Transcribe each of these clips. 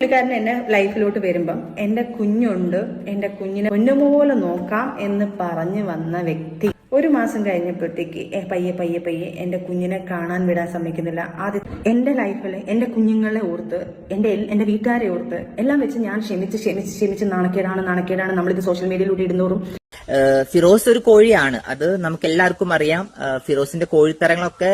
പുള്ളിക്കാരൻ എന്നെ ലൈഫിലോട്ട് വരുമ്പം എൻ്റെ കുഞ്ഞുണ്ട്, എൻ്റെ കുഞ്ഞിനെ പൊന്നുപോലെ നോക്കാം എന്ന് പറഞ്ഞു വന്ന വ്യക്തി ഒരു മാസം കഴിഞ്ഞപ്പോഴത്തേക്ക് പയ്യെ പയ്യെ പയ്യെ എൻ്റെ കുഞ്ഞിനെ കാണാൻ വിടാൻ സമ്മതിക്കുന്നില്ല. ആദ്യം എൻ്റെ ലൈഫിൽ എൻ്റെ കുഞ്ഞുങ്ങളെ ഓർത്ത് എൻ്റെ വീട്ടുകാരെ ഓർത്ത് എല്ലാം വെച്ച് ഞാൻ ക്ഷമിച്ച് നാണക്കേടാണ് നമ്മളിത് സോഷ്യൽ മീഡിയയിലൂടെ ഇടുന്നോറും. ഫിറോസ് ഒരു കോഴിയാണ്, അത് നമുക്ക് എല്ലാവർക്കും അറിയാം. ഫിറോസിന്റെ കോഴിത്തരങ്ങളൊക്കെ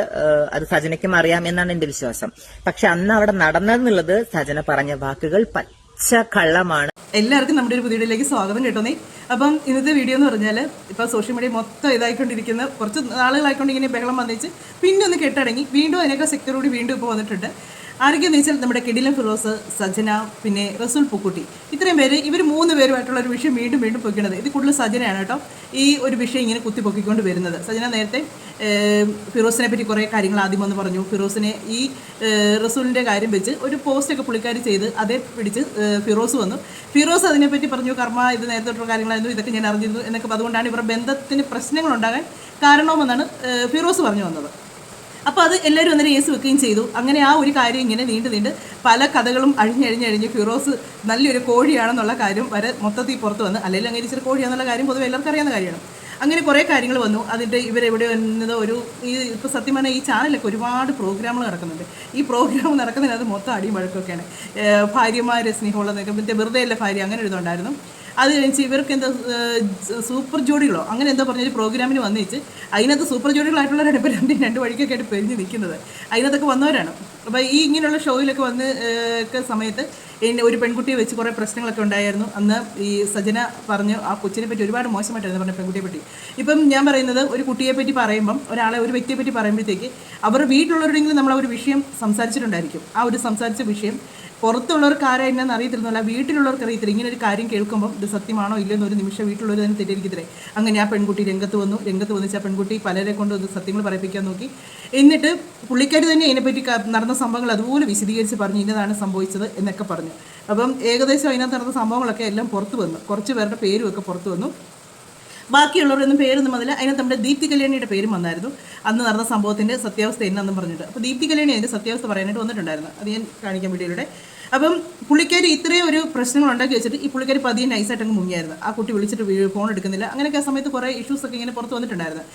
അത് സജനയ്ക്കും അറിയാം എന്നാണ് എന്റെ വിശ്വാസം. പക്ഷെ അന്ന് അവിടെ നടന്നതെന്നുള്ളത് സജന പറഞ്ഞ വാക്കുകൾ പച്ച കള്ളമാണ്. എല്ലാവർക്കും നമ്മുടെ ഒരു പുതിയ വീഡിയോയിലേക്ക് സ്വാഗതം കേട്ടോന്നേ. അപ്പം ഇന്നത്തെ വീഡിയോ എന്ന് പറഞ്ഞാൽ ഇപ്പൊ സോഷ്യൽ മീഡിയ മൊത്തം ഇതായിക്കൊണ്ടിരിക്കുന്ന കുറച്ച് നാളുകളായിക്കൊണ്ട് ഇങ്ങനെ ബഹളം വന്നിച്ച് പിന്നെ ഒന്ന് കെട്ടടങ്ങി വീണ്ടും അതിനൊക്കെ സെക്യൂരിറ്റി വീണ്ടും ഇപ്പോൾ വന്നിട്ടുണ്ട്. ആരൊക്കെയെന്ന് വെച്ചാൽ നമ്മുടെ കിടിലൻ ഫിറോസ്, സജന, പിന്നെ റസൂൽ പൂക്കുട്ടി, ഇത്രയും പേര് ഇവർ 3 പേരുമായിട്ടുള്ള ഒരു വിഷയം വീണ്ടും പൊയ്ക്കുന്നത്. ഇത് കൂടുതൽ സജനയാണ് കേട്ടോ ഈ ഒരു വിഷയം ഇങ്ങനെ കുത്തിപ്പൊക്കിക്കൊണ്ട് വരുന്നത്. സജന നേരത്തെ ഫിറോസിനെ പറ്റി കുറേ കാര്യങ്ങൾ ആദ്യം വന്ന് പറഞ്ഞു. ഫിറോസിനെ ഈ റസൂലിൻ്റെ കാര്യം വെച്ച് ഒരു പോസ്റ്റൊക്കെ പുള്ളിക്കാരി ചെയ്ത് അതേ പിടിച്ച് ഫിറോസ് വന്നു. ഫിറോസ് അതിനെപ്പറ്റി പറഞ്ഞു, കർമ്മ ഇത് നേരത്തെ കാര്യങ്ങളായിരുന്നു, ഇതൊക്കെ ഞാൻ അറിഞ്ഞിരുന്നു എന്നൊക്കെ. അതുകൊണ്ടാണ് ഇവരുടെ ബന്ധത്തിന് പ്രശ്നങ്ങളുണ്ടാകാൻ കാരണമെന്നാണ് ഫിറോസ് പറഞ്ഞു വന്നത്. അപ്പോൾ അത് എല്ലാവരും അന്നേരം ഏസ് വെക്കുകയും ചെയ്തു. അങ്ങനെ ആ ഒരു കാര്യം ഇങ്ങനെ നീണ്ട് പല കഥകളും അഴിഞ്ഞ് ഫിറോസ് നല്ലൊരു കോഴിയാണെന്നുള്ള കാര്യം വരെ മൊത്തത്തിൽ പുറത്ത് വന്ന്, അല്ലെങ്കിൽ അംഗീകരിച്ചൊരു കോഴിയാണെന്നുള്ള കാര്യം പൊതുവെ എല്ലാവർക്കും അറിയാവുന്ന കാര്യമാണ്. അങ്ങനെ കുറേ കാര്യങ്ങൾ വന്നു. അതിൻ്റെ ഇവരെവിടെ വന്നത് ഇപ്പോൾ സത്യം പറഞ്ഞാൽ ഈ ചാനലൊക്കെ ഒരുപാട് പ്രോഗ്രാമുകൾ നടക്കുന്നുണ്ട്. ഈ പ്രോഗ്രാം നടക്കുന്നതിനകത്ത് മൊത്തം അടിയും വഴക്കൊക്കെയാണ്. ഭാര്യമാരെ സ്നേഹമുള്ളതൊക്കെ മറ്റേ വെറുതെ അല്ല ഭാര്യ അങ്ങനെ ഒരു ഇതുണ്ടായിരുന്നു. അത് കഴിഞ്ഞ് ഇവർക്ക് എന്താ സൂപ്പർ ജോഡികളോ അങ്ങനെ എന്താ പറഞ്ഞൊരു പ്രോഗ്രാമിന് വന്നിച്ച് അതിനകത്ത് സൂപ്പർ ജോഡികളായിട്ടുള്ളവരാണ് ഇപ്പോൾ രണ്ട് വഴിക്കൊക്കെ ആയിട്ട് പെരിഞ്ഞ് നിൽക്കുന്നത്. അതിനകത്തൊക്കെ വന്നവരാണ്. അപ്പോൾ ഈ ഇങ്ങനെയുള്ള ഷോയിലൊക്കെ വന്ന് സമയത്ത് ഒരു പെൺകുട്ടിയെ വെച്ച് കുറേ പ്രശ്നങ്ങളൊക്കെ ഉണ്ടായിരുന്നു. അന്ന് ഈ സജന പറഞ്ഞു ആ കൊച്ചിനെ പറ്റി ഒരുപാട് മോശമായിട്ടായിരുന്നു പറഞ്ഞ പെൺകുട്ടിയെ പറ്റി. ഇപ്പം ഞാൻ പറയുന്നത് ഒരു കുട്ടിയെ പറ്റി പറയുമ്പം ഒരു വ്യക്തിയെ പറ്റി പറയുമ്പോഴത്തേക്ക് അവർ വീട്ടിലുള്ളവരുടെങ്കിലും നമ്മൾ ആ ഒരു വിഷയം സംസാരിച്ചിട്ടുണ്ടായിരിക്കും. ആ ഒരു സംസാരിച്ച വിഷയം പുറത്തുള്ളവർക്ക് ആരാ എന്നാന്ന് അറിയത്തില്ലെന്നല്ല, വീട്ടിലുള്ളവർക്ക് അറിയത്തില്ല. ഇങ്ങനെ ഒരു കാര്യം കേൾക്കുമ്പോൾ ഇത് സത്യമാണോ ഇല്ലെന്ന് ഒരു നിമിഷം വീട്ടിലുള്ളവർ തന്നെ തെറ്റിയിരിക്കത്തില്ലേ. അങ്ങനെ ആ പെൺകുട്ടി രംഗത്ത് വന്നിച്ച് ആ പെൺകുട്ടി പലരെ കൊണ്ട് സത്യങ്ങൾ പറയിപ്പിക്കാൻ നോക്കി. എന്നിട്ട് പുള്ളിക്കാരി തന്നെ അതിനെപ്പറ്റി നടന്ന സംഭവങ്ങൾ അതുപോലെ വിശദീകരിച്ച് പറഞ്ഞു ഇന്നതാണ് സംഭവിച്ചത് എന്നൊക്കെ പറഞ്ഞു. അപ്പം ഏകദേശം അതിനകത്ത് നടന്ന സംഭവങ്ങളൊക്കെ എല്ലാം പുറത്തു വന്നു. കുറച്ച് പേരുടെ പേരും ഒക്കെ പുറത്തു വന്നു. ബാക്കിയുള്ളവരൊന്നും പേരൊന്നും വന്നില്ല. അതിനകത്ത് നമ്മുടെ ദീപ്തി കല്യാണിയുടെ പേരും വന്നായിരുന്നു. അന്ന് നടന്ന സംഭവത്തിൻ്റെ സത്യാവസ്ഥ എന്നാന്നും പറഞ്ഞിട്ട്. അപ്പോൾ ദീപ്തി കല്യാണി അതിൻ്റെ സത്യാവസ്ഥ പറയാനായിട്ട് വന്നിട്ടുണ്ടായിരുന്നു. അത് ഞാൻ കാണിക്കാൻ വീഡിയോയിലൂടെ. അപ്പം പുള്ളിക്കാരി ഇത്രയും ഒരു പ്രശ്നങ്ങൾ ഉണ്ടാക്കി വെച്ചിട്ട് ഈ പുള്ളിക്കാരി പതിയെ നൈസായിട്ട് അങ്ങ് മുങ്ങിയായിരുന്നു. ആ കുട്ടി വിളിച്ചിട്ട് ഫോൺ എടുക്കുന്നില്ല. അങ്ങനെയൊക്കെ ആ സമയത്ത് കുറേ ഇഷ്യൂസൊക്കെ ഇങ്ങനെ പുറത്ത് വന്നിട്ടുണ്ടായിരുന്നു.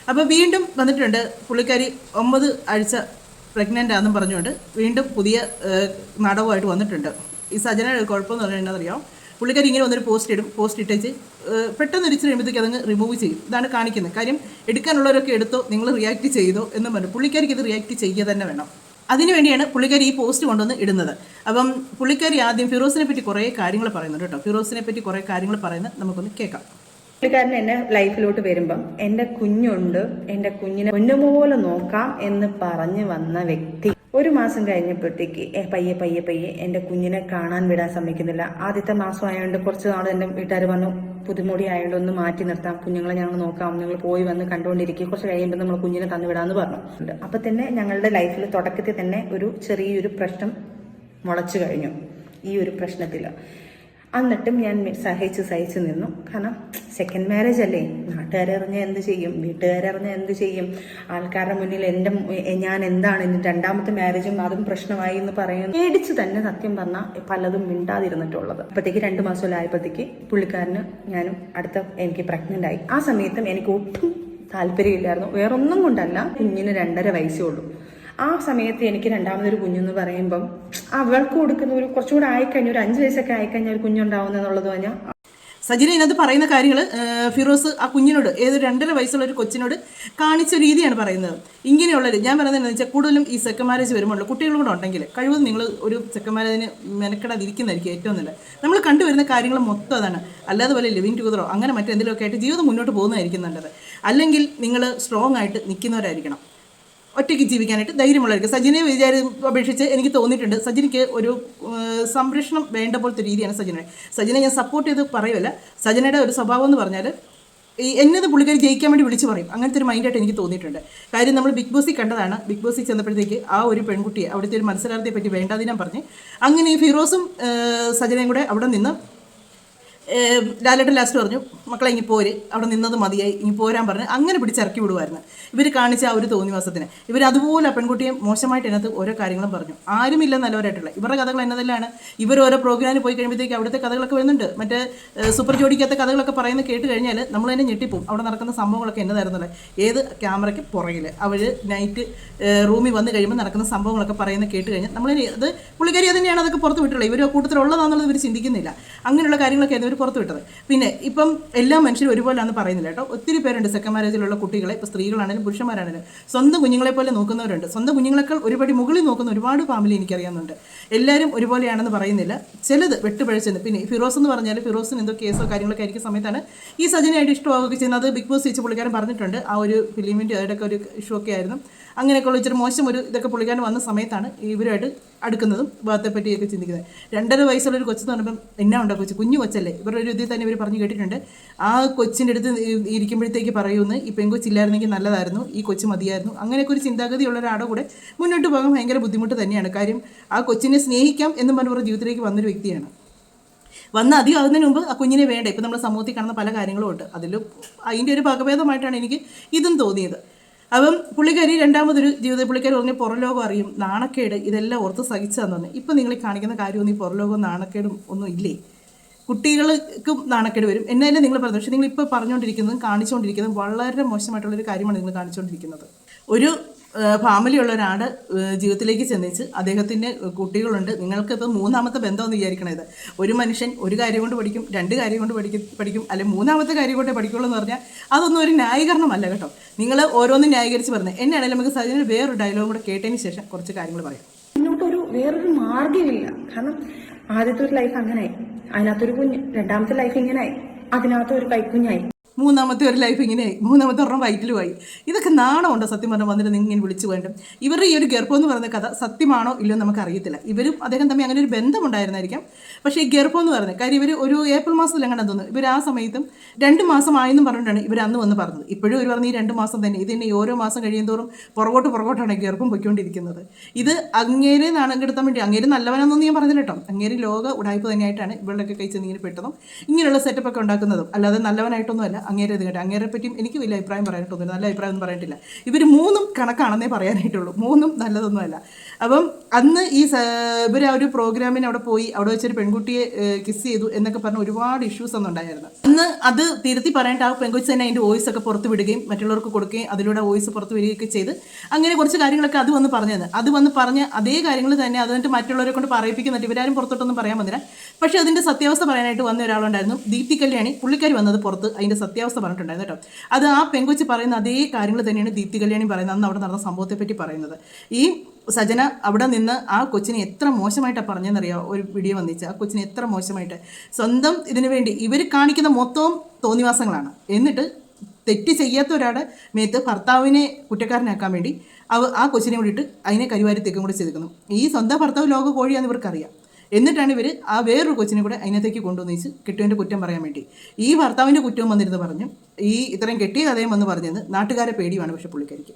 അപ്പോൾ വീണ്ടും വന്നിട്ടുണ്ട് പുള്ളിക്കാരി 9 ആഴ്ച പ്രഗ്നൻ്റ് ആണെന്നും പറഞ്ഞുകൊണ്ട് വീണ്ടും പുതിയ നാടകമായിട്ട് വന്നിട്ടുണ്ട്. ഈ സജനയുടെ കുഴപ്പമെന്ന് പറഞ്ഞാൽ എന്നറിയാം, പുള്ളിക്കാരി ഇങ്ങനെ വന്നൊരു പോസ്റ്റ് ഇട്ടേച്ച് പെട്ടെന്ന് ഇരിച്ച് കഴിയുമ്പോഴത്തേക്ക് അതങ്ങ് റിമൂവ് ചെയ്യും. ഇതാണ് കാണിക്കുന്നത്. കാര്യം എടുക്കാനുള്ളവരൊക്കെ എടുത്തോ, നിങ്ങൾ റിയാക്ട് ചെയ്തോ എന്നും പറഞ്ഞു. പുള്ളിക്കാരിക്ക് ഇത് റിയാക്ട് ചെയ്യുക തന്നെ വേണം. അതിനുവേണ്ടിയാണ് പുള്ളിക്കാരി ഈ പോസ്റ്റ് കൊണ്ടുവന്ന് ഇടുന്നത്. അപ്പം പുള്ളിക്കാരി ആദ്യം ഫിറോസിനെ പറ്റി കുറേ കാര്യങ്ങൾ പറയുന്നുണ്ട് കേട്ടോ. ഫിറോസിനെ പറ്റി കുറേ കാര്യങ്ങൾ പറയുന്നത് നമുക്കൊന്ന് കേൾക്കാം. പുള്ളിക്കാരൻ എന്നെ ലൈഫിലോട്ട് വരുമ്പം എൻ്റെ കുഞ്ഞുണ്ട്, എൻ്റെ കുഞ്ഞിനെ പൊന്നുപോലെ നോക്കാം എന്ന് പറഞ്ഞു വന്ന വ്യക്തി ഒരു മാസം കഴിഞ്ഞപ്പോഴത്തേക്ക് പയ്യെ പയ്യെ എൻ്റെ കുഞ്ഞിനെ കാണാൻ വിടാൻ സമ്മതിക്കുന്നില്ല. ആദ്യത്തെ മാസം ആയതുകൊണ്ട് കുറച്ച് നാൾ എൻ്റെ വീട്ടുകാർ പറഞ്ഞു പുതുമുടി ആയതുകൊണ്ട് ഒന്ന് മാറ്റി നിർത്താം, കുഞ്ഞുങ്ങളെ ഞങ്ങൾ നോക്കാം, നിങ്ങൾ പോയി വന്ന് കണ്ടുകൊണ്ടിരിക്കും, കുറച്ച് കഴിയുമ്പോൾ നമ്മൾ കുഞ്ഞിനെ തന്നുവിടാന്ന് പറഞ്ഞു. അപ്പൊ തന്നെ ഞങ്ങളുടെ ലൈഫിൽ തുടക്കത്തിൽ തന്നെ ഒരു ചെറിയൊരു പ്രശ്നം മുളച്ചു കഴിഞ്ഞു. ഈ ഒരു പ്രശ്നത്തിൽ എന്നിട്ടും ഞാൻ സഹിച്ച് നിന്നു. കാരണം സെക്കൻഡ് മാരേജ് അല്ലേ, നാട്ടുകാരറിഞ്ഞ എന്ത് ചെയ്യും, വീട്ടുകാരറിഞ്ഞ എന്ത് ചെയ്യും, ആൾക്കാരുടെ മുന്നിൽ ഞാൻ എന്താണ് രണ്ടാമത്തെ മാരേജും അതും പ്രശ്നമായി എന്ന് പറയുന്നു. പേടിച്ച് തന്നെ സത്യം പറഞ്ഞാൽ പലതും മിണ്ടാതിരുന്നിട്ടുള്ളത്. അപ്പോഴത്തേക്ക് 2 മാസമായപ്പോഴത്തേക്ക് പുള്ളിക്കാരന് ഞാനും എനിക്ക് പ്രഗ്നന്റ് ആയി. ആ സമയത്തും എനിക്ക് ഒട്ടും താല്പര്യമില്ലായിരുന്നു. വേറൊന്നും കൊണ്ടല്ല, കുഞ്ഞിന് 2.5 വയസ്സേ ഉള്ളൂ. ആ സമയത്ത് എനിക്ക് രണ്ടാമതൊരു കുഞ്ഞെന്ന് പറയുമ്പം അവൾക്ക് കൊടുക്കുന്ന ഒരു കുറച്ചുകൂടെ ആയിക്കഴിഞ്ഞാൽ ഒരു 5 വയസ്സൊക്കെ ആയിക്കഴിഞ്ഞാൽ ഒരു കുഞ്ഞുണ്ടാവുന്ന എന്നുള്ളത് പറഞ്ഞാൽ സജിന ഇതിനകത്ത് പറയുന്ന കാര്യങ്ങൾ ഫിറോസ് ആ കുഞ്ഞിനോട് 2.5 വയസ്സുള്ള ഒരു കൊച്ചിനോട് കാണിച്ച രീതിയാണ് പറയുന്നത്. ഇങ്ങനെയുള്ളത് ഞാൻ പറയുന്നത് എന്താണെന്ന് വെച്ചാൽ കൂടുതലും ഈ സെക്കൻഡ് മാരേജ് വരുമ്പോൾ കുട്ടികളും കൂടെ ഉണ്ടെങ്കിൽ കഴിവതും നിങ്ങൾ ഒരു സെക്കൻഡ് മാരേജിന് മെനക്കെടാതിരിക്കുന്നതായിരിക്കും ഏറ്റവും നല്ലത്. നമ്മൾ കണ്ടുവരുന്ന കാര്യങ്ങൾ മൊത്തം അതാണ്. അല്ലാതെ പോലെ ലിവിങ് ടുഗദറോ അങ്ങനെ മറ്റെന്തെങ്കിലുമൊക്കെ ആയിട്ട് ജീവിതം മുന്നോട്ട് പോകുന്നതായിരിക്കും നല്ലത്. അല്ലെങ്കിൽ നിങ്ങൾ സ്ട്രോങ് ആയിട്ട് നിൽക്കുന്നവരായിരിക്കണം. ഒറ്റയ്ക്ക് ജീവിക്കാനായിട്ട് ധൈര്യമുള്ളവർക്ക്. സജിനെ അപേക്ഷിച്ച് എനിക്ക് തോന്നിയിട്ടുണ്ട് സജിനയ്ക്ക് ഒരു സംരക്ഷണം വേണ്ട പോലത്തെ രീതിയാണ് സജിനെ ഞാൻ സപ്പോർട്ട് ചെയ്ത് പറയുമല്ല. സജിനയുടെ ഒരു സ്വഭാവം എന്ന് പറഞ്ഞാൽ എന്നത് പുള്ളിക്കാരി ജയിക്കാൻ വേണ്ടി വിളിച്ച് പറയും. അങ്ങനത്തെ ഒരു മൈൻഡായിട്ട് എനിക്ക് തോന്നിയിട്ടുണ്ട്. കാര്യം നമ്മൾ ബിഗ് ബോസിൽ കണ്ടതാണ്. ബിഗ് ബോസിൽ ചെന്നപ്പോഴത്തേക്ക് ആ ഒരു പെൺകുട്ടിയെ അവിടുത്തെ ഒരു മത്സരാർത്ഥിയെ പറ്റി വേണ്ടാതിനാൻ പറഞ്ഞ് അങ്ങനെ ഈ ഫിറോസും സജിനയും കൂടെ അവിടെ നിന്ന് ലാലേട്ടൻ ലാസ്റ്റ് പറഞ്ഞു മക്കളെ ഇനി പോര്, അവിടെ നിന്നത് മതിയായി, ഇനി പോരാൻ പറഞ്ഞ് അങ്ങനെ പിടിച്ചിറക്കി വിടുമായിരുന്നു. ഇവർ കാണിച്ച ആ ഒരു തോന്നിവാസത്തിന് ഇവർ അതുപോലെ ആ പെൺകുട്ടിയെ മോശമായിട്ട് അതിനകത്ത് ഓരോ കാര്യങ്ങളും പറഞ്ഞു. ആരുമില്ല നല്ലവരായിട്ടുള്ള ഇവരുടെ കഥകൾ എന്നതെല്ലാം ഇവർ ഓരോ പ്രോഗ്രാമിന് പോയി കഴിയുമ്പോഴത്തേക്ക് അവിടുത്തെ കഥകളൊക്കെ വരുന്നുണ്ട്. മറ്റേ സൂപ്പർ ജോഡിക്കകത്തെ കഥകളൊക്കെ പറയുന്നത് കേട്ട് കഴിഞ്ഞാൽ നമ്മൾ തന്നെ ഞെട്ടിപ്പോവും. അവിടെ നടക്കുന്ന സംഭവങ്ങളൊക്കെ എന്നതായിരുന്നല്ലേ, ഏത് ക്യാമറയ്ക്ക് പുറകിൽ അവർ നൈറ്റ് റൂമിൽ വന്ന് കഴിയുമ്പോൾ നടക്കുന്ന സംഭവങ്ങളൊക്കെ പറയുന്നത് കേട്ട് കഴിഞ്ഞാൽ നമ്മൾ അത് പുള്ളിക്കാരി തന്നെയാണ് അതൊക്കെ പുറത്ത് വിട്ടുള്ളത്. ഇവർ കൂട്ടത്തിലുള്ളതാണെന്നുള്ളത് ഇവർ ചിന്തിക്കുന്നില്ല. അങ്ങനെയുള്ള കാര്യങ്ങളൊക്കെ ഇവർ പുറത്ത് വിട്ടത്. പിന്നെ ഇപ്പം എല്ലാ മനുഷ്യരും ഒരുപോലാണെന്ന് പറയുന്നില്ല കേട്ടോ. ഒത്തിരി പേരുണ്ട് സെക്കൻഡ് മാരേജിലുള്ള കുട്ടികളെ, ഇപ്പോൾ സ്ത്രീകളാണെങ്കിലും പുരുഷന്മാരാണെങ്കിലും സ്വന്തം കുഞ്ഞുങ്ങളെ പോലെ നോക്കുന്നവരുണ്ട്. സ്വന്തം കുഞ്ഞുങ്ങളെക്കാൾ ഒരുപടി മുകളിൽ നോക്കുന്ന ഒരുപാട് ഫാമിലി എനിക്കറിയാവുന്നുണ്ട്. എല്ലാവരും ഒരുപോലെയാണെന്ന് പറയുന്നില്ല, ചിലത് വെട്ടുപഴിച്ചെന്ന്. പിന്നെ ഫിറോസ് എന്ന് പറഞ്ഞാൽ ഫിറോസിന് എന്തോ കേസോ കാര്യങ്ങളൊക്കെ ആയിരിക്കുന്ന സമയത്താണ് ഈ സജനയായിട്ട് ഇഷ്ടമാവുകയൊക്കെ ചെയ്യുന്നത്. അത് ബിഗ് ബോസ് വെച്ച് പുള്ളിക്കാരൻ പറഞ്ഞിട്ടുണ്ട്. ആ ഒരു ഫിലിമിൻ്റെ അതൊക്കെ ഒരു ഇഷ്യൂ ഒക്കെ ആയിരുന്നു. അങ്ങനെയൊക്കെയുള്ള ഇച്ചിരി മോശം ഒരു ഇതൊക്കെ പുള്ളിക്കാരൻ വന്ന സമയത്താണ് ഇവരുമായിട്ട് അടുക്കുന്നതും ഭാഗത്തെ പറ്റിയൊക്കെ ചിന്തിക്കുന്നത്. 2.5 വയസ്സുള്ളൊരു കൊച്ചെന്ന് പറയുമ്പം എന്നാ ഉണ്ടോ കൊച്ചു, കുഞ്ഞു കൊച്ചല്ലേ. ഇവരുടെ ഒരു ഇതിൽ തന്നെ ഇവർ പറഞ്ഞു കേട്ടിട്ടുണ്ട്. ആ കൊച്ചിൻ്റെ അടുത്ത് ഇരിക്കുമ്പോഴത്തേക്ക് പറയുമെന്ന് ഈ പെൺകൊച്ചില്ലായിരുന്നെങ്കിൽ നല്ലതായിരുന്നു, ഈ കൊച്ചു മതിയായിരുന്നു. അങ്ങനെയൊക്കെ ഒരു ചിന്താഗതിയുള്ള ഒരാടെ കൂടെ മുന്നോട്ട് പോകാൻ ഭയങ്കര ബുദ്ധിമുട്ട് തന്നെയാണ്. കാര്യം ആ കൊച്ചിനെ സ്നേഹിക്കാം എന്നും പറഞ്ഞ ജീവിതത്തിലേക്ക് വന്നൊരു വ്യക്തിയാണ്. വന്ന് അധികം ആകുന്നതിന് മുമ്പ് ആ കുഞ്ഞിനെ വേണ്ട. ഇപ്പം നമ്മുടെ സമൂഹത്തിൽ കാണുന്ന പല കാര്യങ്ങളും ഉണ്ട്. അതിലും അതിൻ്റെ ഒരു വകഭേദമായിട്ടാണ് എനിക്ക് ഇതും തോന്നിയത്. അപ്പം പുള്ളിക്കാരി രണ്ടാമതൊരു ജീവിതം പുള്ളിക്കാരി പറഞ്ഞ് പുറലോകം അറിയും, നാണക്കേട് ഇതെല്ലാം ഓർത്ത് സഹിച്ചതെന്ന് പറഞ്ഞു. ഇപ്പം നിങ്ങൾ കാണിക്കുന്ന കാര്യമൊന്നും ഈ പുറലോകവും നാണക്കേടും ഒന്നും ഇല്ലേ. കുട്ടികൾക്കും നാണക്കേട് വരും. എന്നാലും നിങ്ങൾ പറഞ്ഞു. പക്ഷേ നിങ്ങളിപ്പോൾ പറഞ്ഞുകൊണ്ടിരിക്കുന്നതും കാണിച്ചുകൊണ്ടിരിക്കുന്നതും വളരെ മോശമായിട്ടുള്ളൊരു കാര്യമാണ് നിങ്ങൾ കാണിച്ചുകൊണ്ടിരിക്കുന്നത്. ഒരു ഫാമിലി ഉള്ള ഒരാട് ജീവിതത്തിലേക്ക് ചെന്നിച്ച് അദ്ദേഹത്തിൻ്റെ കുട്ടികളുണ്ട്. നിങ്ങൾക്കിപ്പോൾ മൂന്നാമത്തെ ബന്ധമെന്ന് വിചാരിക്കണം. ഇത് ഒരു മനുഷ്യൻ ഒരു കാര്യം കൊണ്ട് പഠിക്കും, 2 കാര്യം കൊണ്ട് പഠിക്കും, അല്ലെങ്കിൽ മൂന്നാമത്തെ കാര്യം കൊണ്ടേ പഠിക്കുള്ളൂ എന്ന് പറഞ്ഞാൽ അതൊന്നും ഒരു ന്യായീകരണമല്ല കേട്ടോ. നിങ്ങൾ ഓരോന്നും ന്യായീകരിച്ച് പറഞ്ഞത് എന്നാണെങ്കിലും നമുക്ക് സജിന് വേറൊരു ഡയലോഗും കൂടെ കേട്ടതിന് ശേഷം കുറച്ച് കാര്യങ്ങൾ പറയാം. മുന്നോട്ടൊരു വേറൊരു മാർഗ്ഗമില്ല. കാരണം ആദ്യത്തെ ഒരു ലൈഫ് അങ്ങനെയായി, അതിനകത്തൊരു കുഞ്ഞ്, രണ്ടാമത്തെ ലൈഫ് ഇങ്ങനെയായി, അതിനകത്ത് ഒരു കൈക്കുഞ്ഞായി, മൂന്നാമത്തെ ഒരു ലൈഫ് ഇങ്ങനെയായി, മൂന്നാമത്തെ ഒരെണ്ണം വയറ്റിലുമായി. ഇതൊക്കെ നാണമുണ്ടോ സത്യം പറഞ്ഞാൽ വന്നിട്ട് നിങ്ങൾ ഇങ്ങനെ വിളിച്ചു വേണ്ടും. ഇവരുടെ ഈ ഒരു ഗർഭം എന്ന് പറയുന്ന കഥ സത്യമാണോ ഇല്ലയോ നമുക്കറിയത്തില്ല. ഇവരും അദ്ദേഹം തമ്മിൽ അങ്ങനെ ഒരു ബന്ധമുണ്ടായിരുന്നായിരിക്കാം. പക്ഷേ ഈ ഗർഭം എന്ന് പറയുന്നത് കാര്യം ഇവർ ഒരു ഏപ്രിൽ മാസത്തിൽ എങ്ങനെ തോന്നുന്നു. ഇവർ ആ സമയത്തും 2 മാസം ആയെന്നും പറഞ്ഞിട്ടാണ് ഇവർ അന്ന് വന്ന് പറഞ്ഞത്. ഇപ്പോഴും ഇവർ പറഞ്ഞ് ഈ 2 മാസം തന്നെ. ഇത് തന്നെ ഓരോ മാസം കഴിയുന്തോറും പുറകോട്ടാണ് ഈ ഗർഭം പൊയ്ക്കൊണ്ടിരിക്കുന്നത്. ഇത് അങ്ങേരെ നാണം കെടുത്താൻ വേണ്ടി. അങ്ങേര് നല്ലവനെന്നൊന്നും ഞാൻ പറഞ്ഞില്ല കേട്ടോ. അങ്ങേര് ലോക ഉടായ്പ തന്നെയായിട്ടാണ് ഇവരുടെയൊക്കെ കഴിച്ചെന്ന് ഇങ്ങനെ പെട്ടതും ഇങ്ങനെയുള്ള സെറ്റപ്പൊക്കെ ഉണ്ടാക്കുന്നതും. അല്ലാതെ നല്ലവനായിട്ടൊന്നും അല്ല അങ്ങേരെ. ഇത് കേട്ടോ, അങ്ങേരെ പറ്റിയും എനിക്ക് വലിയ അഭിപ്രായം പറയാനായിട്ടൊന്നുമില്ല. നല്ല അഭിപ്രായം ഒന്നും പറയാനിട്ടില്ല. ഇവർ 3 കണക്കാണെന്നേ പറയാനായിട്ടുള്ളൂ. 3 നല്ലതൊന്നുമല്ല. അപ്പം അന്ന് ഈ ഇവർ ആ ഒരു പ്രോഗ്രാമിന് അവിടെ പോയി അവിടെ വെച്ചൊരു പെൺകുട്ടിയെ കിസ് ചെയ്തു എന്നൊക്കെ പറഞ്ഞ് ഒരുപാട് ഇഷ്യൂസ് ഒന്നും ഉണ്ടായിരുന്നു. അന്ന് അത് തിരുത്തി പറയാനായിട്ട് ആ പെൺകുട്ടി തന്നെ അതിൻ്റെ വോയിസ് ഒക്കെ പുറത്ത് വിടുകയും മറ്റുള്ളവർക്ക് കൊടുക്കുകയും അതിലൂടെ വോയിസ് പുറത്ത് വരികയൊക്കെ ചെയ്ത് അങ്ങനെ കുറച്ച് കാര്യങ്ങളൊക്കെ അത് വന്ന് പറഞ്ഞത്. അത് വന്ന് പറഞ്ഞ അതേ കാര്യങ്ങൾ തന്നെ അതുകൊണ്ട് മറ്റുള്ളവരെ കൊണ്ട് പറയിപ്പിക്കുന്നുണ്ട്. ഇവരാരും പുറത്തോട്ടൊന്നും പറയാൻ വന്നില്ല. പക്ഷേ അതിൻ്റെ സത്യാവസ്ഥ പറയാനായിട്ട് വന്ന ഒരാളുണ്ടായിരുന്നു, ദീപ്തി കല്യാണി. പുള്ളിക്കാരി വന്നത് പുറത്ത് അതിൻ്റെ സത്യാവസ്ഥ പറഞ്ഞിട്ടുണ്ടായിരുന്നു കേട്ടോ. അത് ആ പെൺകൊച്ച് പറയുന്ന അതേ കാര്യങ്ങൾ തന്നെയാണ് ദീപ്തി കല്യാണി പറയുന്നത്. അന്ന് അവിടെ നടന്ന സംഭവത്തെ പറ്റി പറയുന്നത്. ഈ സജന അവിടെ നിന്ന് ആ കൊച്ചിനെ എത്ര മോശമായിട്ടാണ് പറഞ്ഞതെന്നറിയാം. ഒരു വീഡിയോ വന്നിച്ച് ആ കൊച്ചിനെ എത്ര മോശമായിട്ട് സ്വന്തം ഇതിനു വേണ്ടി ഇവർ കാണിക്കുന്ന മൊത്തവും തോന്നിവാസങ്ങളാണ്. എന്നിട്ട് തെറ്റ് ചെയ്യാത്ത ഒരാളുടെ മേത്ത് ഭർത്താവിനെ കുറ്റക്കാരനാക്കാൻ വേണ്ടി ആ കൊച്ചിനെ കൂടിയിട്ട് അതിനെ കരിവാരിത്തേക്കും കൂടി ചെയ്തിരിക്കുന്നു. ഈ സ്വന്തം ഭർത്താവ് ലോക കോഴിയാണെന്ന് ഇവർക്കറിയാം. എന്നിട്ടാണ് ഇവർ ആ വേറൊരു കൊച്ചിനെ കൂടെ അതിനകത്തേക്ക് കൊണ്ടുവന്ന് വെച്ച് കെട്ടുവിൻ്റെ കുറ്റം പറയാൻ വേണ്ടി. ഈ ഭർത്താവിൻ്റെ കുറ്റവും വന്നിരുന്ന് പറഞ്ഞു, ഈ ഇത്രയും കെട്ടിയ കഥയും വന്ന് പറഞ്ഞത് നാട്ടുകാരെ പേടിയാണ്. പക്ഷേ പുള്ളിക്കാരിക്ക്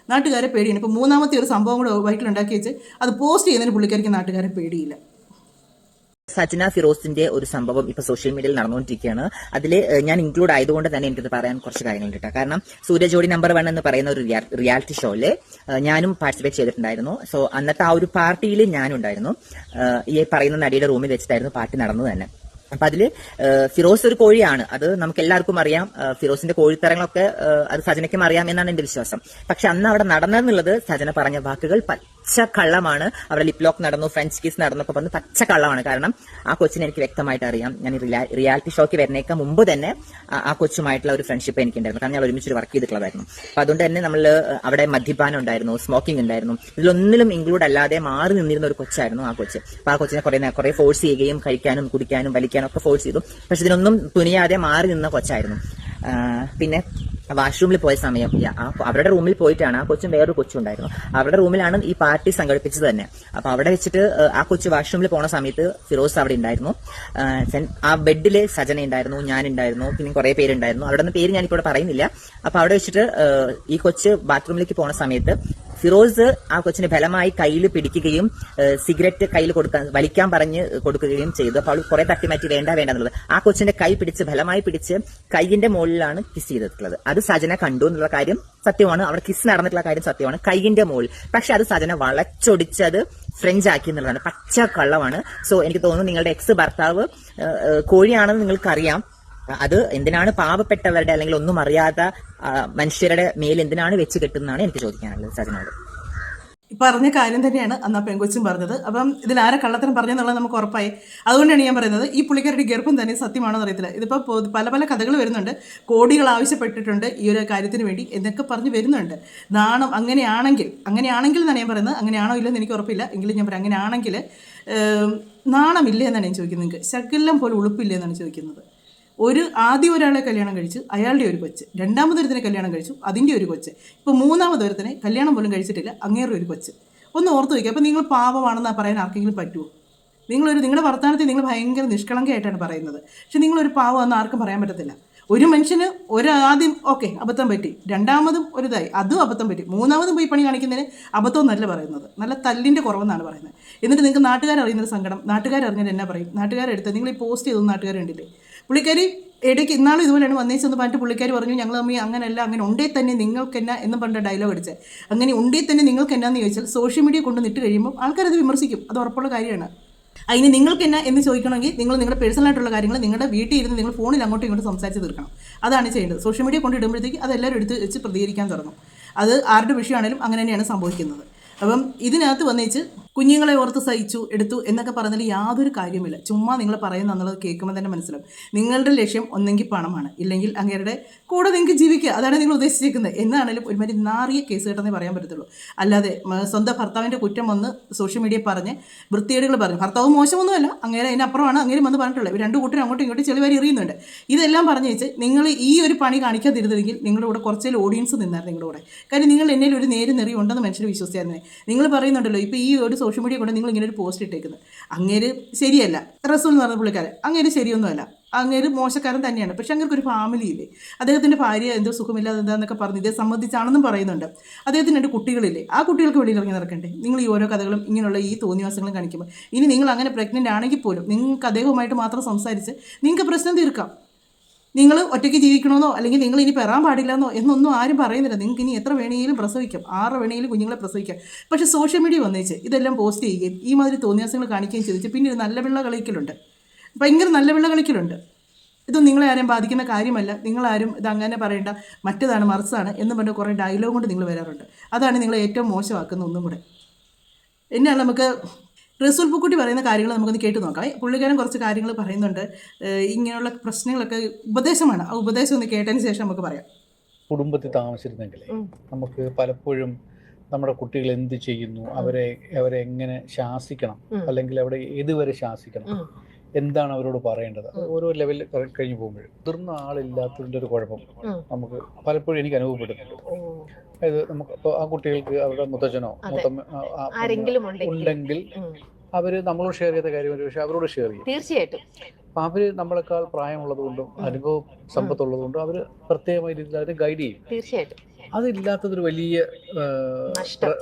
നാട്ടുകാരെ പേടിയാണ്. ഇപ്പോൾ മൂന്നാമത്തെ ഒരു സംഭവം കൂടെ വയറ്റിലുണ്ടാക്കി വെച്ച് അത് പോസ്റ്റ് ചെയ്യുന്നതിന് പുള്ളിക്കാരിക്ക് നാട്ടുകാരെ പേടിയില്ല. സജന ഫിറോസിന്റെ ഒരു സംഭവം ഇപ്പൊ സോഷ്യൽ മീഡിയയിൽ നടന്നുകൊണ്ടിരിക്കുകയാണ്. അതിൽ ഞാൻ ഇൻക്ലൂഡ് ആയതുകൊണ്ട് തന്നെ എനിക്കത് പറയാൻ കുറച്ച് കാര്യങ്ങളുണ്ട് കേട്ടോ. കാരണം സൂര്യ ജോഡി നമ്പർ 1 എന്ന് പറയുന്ന ഒരു റിയാലിറ്റി ഷോയില് ഞാനും പാർട്ടിസിപ്പേറ്റ് ചെയ്തിട്ടുണ്ടായിരുന്നു. സോ അന്നത്തെ ആ ഒരു പാർട്ടിയിൽ ഞാനുണ്ടായിരുന്നു. ഈ പറയുന്ന നടിയുടെ റൂമിൽ വെച്ചിട്ടായിരുന്നു പാർട്ടി നടന്നത് തന്നെ. അപ്പൊ അതില് ഫിറോസ് ഒരു കോഴിയാണ്, അത് നമുക്ക് എല്ലാവർക്കും അറിയാം. ഫിറോസിന്റെ കോഴിത്തരങ്ങളൊക്കെ അത് സജനയ്ക്കും അറിയാം എന്നാണ് എന്റെ വിശ്വാസം. പക്ഷെ അന്ന് അവിടെ നടന്നെന്നുള്ളത് സജന പറഞ്ഞ വാക്കുകൾ പച്ച കള്ളമാണ്. അവിടെ ലിപ് ലോക്ക് നടന്നു, ഫ്രഞ്ച് കിസ് നടന്നൊക്കെ പറഞ്ഞ് പച്ച കള്ളമാണ്. കാരണം ആ കൊച്ചിനെ എനിക്ക് വ്യക്തമായിട്ട് അറിയാം. ഞാൻ റിയാലിറ്റി ഷോയ്ക്ക് വരുന്നേക്കാൾ മുമ്പ് തന്നെ ആ കൊച്ചുമായിട്ടുള്ള ഒരു ഫ്രണ്ട്ഷിപ്പ് എനിക്കുണ്ടായിരുന്നു. കാരണം ഞാൻ ഒരുമിച്ച് വർക്ക് ചെയ്തിട്ടുള്ളതായിരുന്നു. അപ്പൊ അതുകൊണ്ട് തന്നെ നമ്മൾ അവിടെ മദ്യപാനം ഉണ്ടായിരുന്നു, സ്മോക്കിംഗ് ഉണ്ടായിരുന്നു. ഇതിലൊന്നിലും ഇൻക്ലൂഡ് അല്ലാതെ മാറി നിന്നിരുന്ന ഒരു കൊച്ചായിരുന്നു ആ കൊച്ച്. അപ്പൊ ആ കൊച്ചിനെ കുറെ ഫോഴ്സ് ചെയ്യുകയും കഴിക്കാനും കുടിക്കാനും വലിക്കാനും ഒക്കെ ഫോഴ്സ് ചെയ്തു. പക്ഷെ ഇതിനൊന്നും തുനിയാതെ മാറി നിന്ന കൊച്ചായിരുന്നു. പിന്നെ വാഷ്റൂമിൽ പോയ സമയം അവരുടെ റൂമിൽ പോയിട്ടാണ്, ആ കൊച്ചും വേറൊരു കൊച്ചും ഉണ്ടായിരുന്നു, അവരുടെ റൂമിലാണ് ഈ പാർട്ടി സംഘടിപ്പിച്ചത് തന്നെ. അപ്പൊ അവിടെ വെച്ചിട്ട് ആ കൊച്ചു വാഷ്റൂമിൽ പോണ സമയത്ത് ഫിറോസ് അവിടെ ഉണ്ടായിരുന്നു. ആ ബെഡില് സജന ഉണ്ടായിരുന്നു, ഞാനുണ്ടായിരുന്നു, പിന്നെ കുറെ പേരുണ്ടായിരുന്നു. അവിടെ നിന്ന് പേര് ഞാനിപ്പോൾ പറയുന്നില്ല. അപ്പൊ അവിടെ വെച്ചിട്ട് ഈ കൊച്ച് ബാത്റൂമിലേക്ക് പോണ സമയത്ത് ഫിറോസ് ആ കൊച്ചിനെ ബലമായി കയ്യിൽ പിടിക്കുകയും സിഗരറ്റ് കയ്യിൽ വലിക്കാൻ പറഞ്ഞ് കൊടുക്കുകയും ചെയ്തു. അപ്പോൾ അവൾ കുറെ തട്ടിമാറ്റി വേണ്ട എന്നുള്ളത്. ആ കൊച്ചിന്റെ കൈ പിടിച്ച് ബലമായി പിടിച്ച് കൈയിന്റെ മുകളിലാണ് കിസ് ചെയ്തിട്ടുള്ളത്. അത് സജന കണ്ടു എന്നുള്ള കാര്യം സത്യമാണ്. അവിടെ കിസ് നടന്നിട്ടുള്ള കാര്യം സത്യമാണ്, കൈയിന്റെ മുകളിൽ. പക്ഷെ അത് സജന വളച്ചൊടിച്ച് അത് ഫ്രഞ്ച് ആക്കി എന്നുള്ളതാണ് പച്ച കള്ളമാണ്. സോ എനിക്ക് തോന്നുന്നു നിങ്ങളുടെ എക്സ് ഭർത്താവ് കോഴിയാണെന്ന് നിങ്ങൾക്കറിയാം. അത് എന്തിനാണ് പാവപ്പെട്ടവരുടെ അല്ലെങ്കിൽ ഒന്നും അറിയാത്ത മനുഷ്യരുടെ മേൽ എന്തിനാണ് വെച്ച് കെട്ടുന്നതാണ് എനിക്ക് ചോദിക്കാനുള്ളത് സജനോട്. പറഞ്ഞ കാര്യം തന്നെയാണ് അന്ന് ആ പെങ്കൊച്ചും പറഞ്ഞത്. അപ്പം ഇതിൽ ആരെ കള്ളത്തരം പറഞ്ഞെന്നുള്ളത് നമുക്ക് ഉറപ്പായി. അതുകൊണ്ടാണ് ഞാൻ പറയുന്നത് ഈ പുള്ളിക്കാരുടെ ഗർഭം തന്നെ സത്യമാണോ അറിയത്തില്ല. ഇതിപ്പോൾ പല കഥകൾ വരുന്നുണ്ട്, കോടികൾ ആവശ്യപ്പെട്ടിട്ടുണ്ട് ഈ ഒരു കാര്യത്തിന് വേണ്ടി എന്നൊക്കെ പറഞ്ഞ് വരുന്നുണ്ട്. നാണം അങ്ങനെയാണെങ്കിൽ എന്നാണ് ഞാൻ പറയുന്നത്. അങ്ങനെയാണോ ഇല്ലെന്ന് എനിക്ക് ഉറപ്പില്ല, എങ്കിലും ഞാൻ പറയാം അങ്ങനെയാണെങ്കിൽ നാണമില്ലേ എന്നാണ് ഞാൻ ചോദിക്കുന്നത്. നിങ്ങൾക്ക് ശകലം പോലും ഉളുപ്പില്ലേ എന്നാണ് ചോദിക്കുന്നത്. ആദ്യം ഒരാളെ കല്യാണം കഴിച്ചു, അയാളുടെ ഒരു കൊച്ച്. രണ്ടാമതൊരുത്തിനെ കല്യാണം കഴിച്ചു, അതിൻ്റെ ഒരു കൊച്ച്. ഇപ്പോൾ മൂന്നാമതൊരുത്തിനെ കല്യാണം പോലും കഴിച്ചിട്ടില്ല, അങ്ങേറെ ഒരു കൊച്ച്. ഒന്ന് ഓർത്ത് വയ്ക്കുക. അപ്പോൾ നിങ്ങൾ പാവമാണെന്ന് പറയാൻ ആർക്കെങ്കിലും പറ്റുമോ? നിങ്ങളുടെ വർത്തമാനത്തിൽ നിങ്ങൾ ഭയങ്കര നിഷ്കളങ്കയായിട്ടാണ് പറയുന്നത്. പക്ഷെ നിങ്ങളൊരു പാവമെന്ന് ആർക്കും പറയാൻ പറ്റത്തില്ല. ഒരു മനുഷ്യന് ആദ്യം ഓക്കെ അബദ്ധം പറ്റി, രണ്ടാമതും അതും അബദ്ധം പറ്റി, മൂന്നാമതും പോയി പണി കാണിക്കുന്നതിന് അബദ്ധം എന്നല്ല പറയുന്നത്, നല്ല തല്ലിൻ്റെ കുറവെന്നാണ് പറയുന്നത്. എന്നിട്ട് നിങ്ങൾക്ക് നാട്ടുകാരറിയുന്നൊരു സങ്കടം. നാട്ടുകാരറിഞ്ഞാൽ എന്നാ പറയും? നാട്ടുകാരെടുത്ത് നിങ്ങൾ ഈ പോസ്റ്റ് ചെയ്തൊന്നും നാട്ടുകാരുണ്ടില്ലേ? പുള്ളിക്കാരി ഇടയ്ക്ക് ഇന്നാളും ഇതുപോലെയാണ് വന്നേച്ചെന്ന് പറഞ്ഞിട്ട് പുള്ളിക്കാരി പറഞ്ഞു ഞങ്ങൾ തമ്മിൽ അങ്ങനെയല്ല, അങ്ങനെ ഉണ്ടേ തന്നെ നിങ്ങൾക്കെന്നാ എന്ന് പറഞ്ഞ ഡയലോഗ് അടിച്ചത്. അങ്ങനെ ഉണ്ടേ തന്നെ നിങ്ങൾക്ക് എന്നാന്ന് ചോദിച്ചാൽ സോഷ്യൽ മീഡിയ കൊണ്ട് നിട്ട് കഴിയുമ്പോൾ ആൾക്കാരത് വിമർശിക്കും, അത് ഉറപ്പുള്ള കാര്യമാണ്. അതിന് നിങ്ങൾക്ക് എന്നാ എന്ന് ചോദിക്കണമെങ്കിൽ നിങ്ങൾ നിങ്ങളുടെ പേഴ്സണലായിട്ടുള്ള കാര്യങ്ങൾ നിങ്ങളുടെ വീട്ടിൽ ഇരുന്ന് നിങ്ങൾ ഫോണിൽ അങ്ങോട്ടും ഇങ്ങോട്ടും സംസാരിച്ച് തീർക്കണം. അതാണ് ചെയ്യേണ്ടത്. സോഷ്യൽ മീഡിയ കൊണ്ട് ഇടുമ്പോഴത്തേക്ക് അതെല്ലാവരും എടുത്ത് വെച്ച് പ്രതികരിക്കാൻ തുടങ്ങും. അത് ആരുടെ വിഷയമാണെങ്കിലും അങ്ങനെ തന്നെയാണ് സംഭവിക്കുന്നത്. അപ്പം ഇതിനകത്ത് വന്നേച്ച് കുഞ്ഞുങ്ങളെ ഓർത്ത് സഹിച്ചു എടുത്തു എന്നൊക്കെ പറഞ്ഞാൽ യാതൊരു കാര്യമില്ല. ചുമ്മാ നിങ്ങൾ പറയുന്ന എന്നുള്ളത് കേൾക്കുമ്പോൾ തന്നെ മനസ്സിലാവും നിങ്ങളുടെ ലക്ഷ്യം ഒന്നെങ്കിൽ പണമാണ്, ഇല്ലെങ്കിൽ അങ്ങേരുടെ കൂടെ നിങ്ങൾക്ക് ജീവിക്കുക, അതാണ് നിങ്ങൾ ഉദ്ദേശിച്ചിരിക്കുന്നത്. എന്നാണെങ്കിലും ഒരുമാതിരി നാറിയ കേസ് കേട്ടെന്നേ പറയാൻ പറ്റത്തുള്ളൂ. അല്ലാതെ സ്വന്തം ഭർത്താവിൻ്റെ കുറ്റം വന്ന് സോഷ്യൽ മീഡിയ പറഞ്ഞ് വൃത്തികേടുകൾ പറഞ്ഞു. ഭർത്താവ് മോശമൊന്നുമല്ല, അങ്ങേരെ അതിനപ്പുറമാണ് അങ്ങേരും വന്ന് പറഞ്ഞിട്ടുള്ളത്. രണ്ടു കൂട്ടരും അങ്ങോട്ടും ഇങ്ങോട്ടും ചെളിവാരി എറിയുന്നുണ്ട്. ഇതെല്ലാം പറഞ്ഞു വെച്ച് നിങ്ങൾ ഈ ഒരു പണി കാണിക്കാതിരുന്നെങ്കിൽ നിങ്ങളുടെ കൂടെ കുറച്ചേലും ഓഡിയൻസ് നിന്നായിരുന്നു നിങ്ങളുടെ കൂടെ. കാര്യം നിങ്ങൾ എന്നിൽ ഒരു നേര് നെറി ഉണ്ടെന്ന് മനുഷ്യർ വിശ്വസിച്ചായിരുന്നേ. നിങ്ങൾ പറയുന്നുണ്ടല്ലോ ഇപ്പോൾ ഈ ഒരു സോഷ്യൽ മീഡിയ കൊണ്ട് നിങ്ങൾ ഇങ്ങനെ ഒരു പോസ്റ്റ് ഇട്ടേക്കുന്നത്, അങ്ങേര് ശരിയല്ല. റസൂൽ എന്ന് പറഞ്ഞ പുള്ളിക്കാരൻ അങ്ങേര് ശരിയൊന്നുമല്ല, അങ്ങേര് മോശക്കാരൻ തന്നെയാണ്. പക്ഷെ അങ്ങേർക്ക് ഒരു ഫാമിലി ഇല്ലേ? അദ്ദേഹത്തിൻ്റെ ഭാര്യ എന്തോ സുഖമില്ലാതെ എന്താന്നൊക്കെ പറഞ്ഞ് ഇതേ സംബന്ധിച്ചാണെന്നും പറയുന്നുണ്ട്. അദ്ദേഹത്തിന് 2 കുട്ടികളില്ലേ? ആ കുട്ടികൾക്ക് വെളിയിൽ ഇറങ്ങി നടക്കണ്ടേ? നിങ്ങൾ ഈ ഓരോ കഥകളും ഇങ്ങനെയുള്ള ഈ തോന്നിവാസങ്ങളും കാണിക്കുമ്പോൾ ഇനി നിങ്ങൾ അങ്ങനെ പ്രഗ്നൻ്റ് ആണെങ്കിൽ പോലും നിങ്ങൾക്ക് അദ്ദേഹവുമായിട്ട് മാത്രം സംസാരിച്ച് നിങ്ങൾക്ക് പ്രശ്നം തീർക്കാം. നിങ്ങൾ ഒറ്റയ്ക്ക് ജീവിക്കണമെന്നോ അല്ലെങ്കിൽ നിങ്ങൾ ഇനി പെറാൻ പാടില്ലെന്നോ എന്നൊന്നും ആരും പറയുന്നില്ല. നിങ്ങൾക്ക് ഇനി എത്ര വേണമെങ്കിലും പ്രസവിക്കാം, 6 വേണമെങ്കിലും കുഞ്ഞുങ്ങളെ പ്രസവിക്കാം. പക്ഷേ സോഷ്യൽ മീഡിയ വന്നേച്ച് ഇതെല്ലാം പോസ്റ്റ് ചെയ്യുകയും ഈ മാതിരി തോന്നിയാസങ്ങൾ കാണിക്കുകയും ചെയ്തിട്ട് പിന്നെ ഒരു നല്ല പിള്ള കളിക്കലുണ്ട്, ഭയങ്കര നല്ല പിള്ള കളിക്കലുണ്ട്. ഇതൊന്നും നിങ്ങളെ ആരെയും ബാധിക്കുന്ന കാര്യമല്ല. നിങ്ങളാരും ഇത് അങ്ങനെ പറയേണ്ട, മറ്റേതാണ് മറിച്ചാണ് എന്ന് പറഞ്ഞ് കുറേ ഡയലോഗ് കൊണ്ട് നിങ്ങൾ വരാറുണ്ട്. അതാണ് നിങ്ങളെ ഏറ്റവും മോശമാക്കുന്ന ഒന്നും കൂടെ. എന്നാണ് നമുക്ക് റസൂൽ പൂക്കുട്ടി പറയുന്ന കാര്യങ്ങൾ നമുക്കൊന്ന് കേട്ട് നോക്കാം. പുള്ളിക്കാരൻ കുറച്ച് കാര്യങ്ങൾ പറയുന്നുണ്ട്. ഇങ്ങനെയുള്ള പ്രശ്നങ്ങളൊക്കെ ഉപദേശമാണ്. ആ ഉപദേശം ഒന്ന് കേട്ടതിന് ശേഷം നമുക്ക് പറയാം. കുടുംബത്തിൽ താമസിച്ചിരുന്നെങ്കിൽ നമുക്ക് പലപ്പോഴും നമ്മുടെ കുട്ടികൾ എന്ത് ചെയ്യുന്നു, അവരെ എങ്ങനെ ശാസിക്കണം, അല്ലെങ്കിൽ അവിടെ ഏതുവരെ ശാസിക്കണം, എന്താണ് അവരോട് പറയേണ്ടത്, ഓരോ ലെവലിൽ കഴിഞ്ഞു പോകുമ്പോൾ മുതിർന്ന ആളില്ലാത്തതിൻ്റെ ഒരു കുഴപ്പം നമുക്ക് പലപ്പോഴും എനിക്ക് അനുഭവപ്പെട്ടിട്ടുണ്ട്. അതായത് നമുക്ക് ഇപ്പോൾ ആ കുട്ടികൾക്ക് അവരുടെ മുത്തച്ഛനോ ഉണ്ടെങ്കിൽ അവര് നമ്മളോട് ഷെയർ ചെയ്ത കാര്യം പക്ഷെ അവരോട് ഷെയർ ചെയ്യും. തീർച്ചയായിട്ടും. അപ്പൊ അവര് നമ്മളെക്കാൾ പ്രായമുള്ളത് കൊണ്ടും അനുഭവ സമ്പത്തുള്ളത് കൊണ്ടും അവര് പ്രത്യേകമായ രീതിയിൽ അവരെ ഗൈഡ് ചെയ്യും. തീർച്ചയായിട്ടും. അതില്ലാത്തതൊരു വലിയ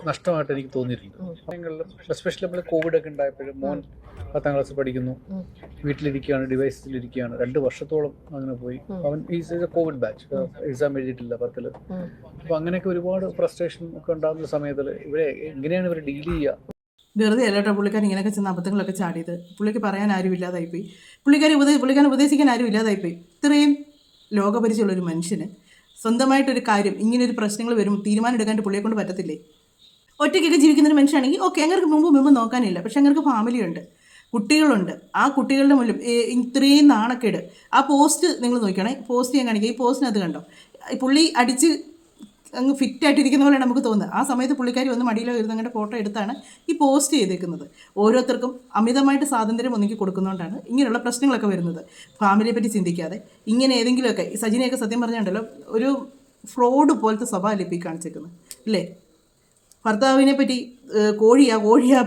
നഷ്ടമായിട്ട് എനിക്ക് തോന്നിയിട്ടുണ്ട്. എസ്പെഷ്യലി നമ്മൾ കോവിഡ് ഒക്കെ ഉണ്ടായപ്പോഴും മോൻ 10ാം ക്ലാസ്സിൽ പഠിക്കുന്നു, വീട്ടിലിരിക്കുകയാണ്, ഡിവൈസിലിരിക്കുകയാണ്, 2 വർഷത്തോളം അങ്ങനെ പോയി. അവൻ കോവിഡ് ബാച്ച്, എക്സാം എഴുതിയിട്ടില്ല 10ൽ. അപ്പൊ അങ്ങനെയൊക്കെ ഒരുപാട് ഫ്രസ്ട്രേഷൻ ഒക്കെ ഉണ്ടാകുന്ന സമയത്തിൽ ഇവരെ എങ്ങനെയാണ് ഇവരെ ഡീൽ ചെയ്യുക? വെറുതെ അല്ലേട്ടോ പുള്ളിക്കാരൻ ഇങ്ങനെയൊക്കെ ചെന്ന് അബദ്ധങ്ങളൊക്കെ ചാടിയത്. പുള്ളിക്ക് പറയാൻ ആരും ഇല്ലാതായിപ്പോയി, പുള്ളിക്കാരൻ ഉപദേശിക്കാൻ ആരും ഇല്ലാതായിപ്പോയി. ഇത്രയും ലോകപരിചയമുള്ളൊരു മനുഷ്യന് സ്വന്തമായിട്ടൊരു കാര്യം ഇങ്ങനൊരു പ്രശ്നങ്ങൾ വരും തീരുമാനം എടുക്കാണ്ട് പുള്ളിയെ കൊണ്ട് പറ്റത്തില്ലേ? ഒറ്റയ്ക്കൊക്കെ ജീവിക്കുന്നൊരു മനുഷ്യനാണെങ്കിൽ ഓക്കെ, അങ്ങർക്ക് മുമ്പ് നോക്കാനില്ല. പക്ഷെ അങ്ങർക്ക് ഫാമിലിയുണ്ട്, കുട്ടികളുണ്ട്. ആ കുട്ടികളുടെ മുന്നിൽ ഇത്രയും നാണക്കേട്. ആ പോസ്റ്റ് നിങ്ങൾ നോക്കുകയാണെ, പോസ്റ്റ് ഞാൻ കാണിക്കുക. ഈ പോസ്റ്റിനകത്ത് കണ്ടോ, പുള്ളി അടിച്ച് അങ്ങ് ഫിറ്റായിട്ടിരിക്കുന്ന പോലെയാണ് നമുക്ക് തോന്നുന്നത്. ആ സമയത്ത് പുള്ളിക്കാരി വന്ന് മടിയിലോ ഇരുന്ന് അങ്ങനെ ഫോട്ടോ എടുത്താണ് ഈ പോസ്റ്റ് ചെയ്തേക്കുന്നത്. ഓരോരുത്തർക്കും അമിതമായിട്ട് സ്വാതന്ത്ര്യം ഒന്നിക്ക് കൊടുക്കുന്നതുകൊണ്ടാണ് ഇങ്ങനെയുള്ള പ്രശ്നങ്ങളൊക്കെ വരുന്നത്. ഫാമിലിയെ പറ്റി ചിന്തിക്കാതെ ഇങ്ങനെ ഏതെങ്കിലുമൊക്കെ, സജിനെയൊക്കെ സത്യം പറഞ്ഞുണ്ടല്ലോ ഒരു ഫ്രോഡ് പോലത്തെ സ്വഭാവം ലിപ്പി കാണിച്ചേക്കുന്നത് അല്ലേ? ഭർത്താവിനെ പറ്റി കോഴിയാ